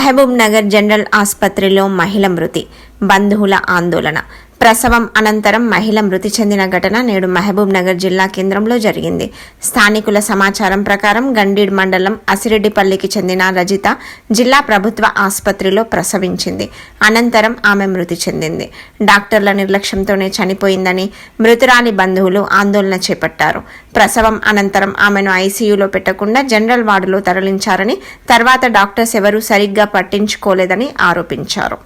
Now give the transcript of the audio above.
Mahabub Nagar general ఆసుపత్రిలో మహిళ మృతి, బంధువుల ఆందోళన. ప్రసవం అనంతరం మహిళ మృతి చెందిన ఘటన నేడు మహబూబ్ నగర్ జిల్లా కేంద్రంలో జరిగింది. స్థానికుల సమాచారం ప్రకారం గండీడ్ మండలం అసిరెడ్డిపల్లికి చెందిన రజిత జిల్లా ప్రభుత్వ ఆసుపత్రిలో ప్రసవించింది. అనంతరం ఆమె మృతి చెందింది. డాక్టర్ల నిర్లక్ష్యంతోనే చనిపోయిందని మృతురాలి బంధువులు ఆందోళన చేపట్టారు. ప్రసవం అనంతరం ఆమెను ఐసీయూలో పెట్టకుండా జనరల్ వార్డులో తరలించారని, తర్వాత డాక్టర్స్ ఎవరూ సరిగ్గా పట్టించుకోలేదని ఆరోపించారు.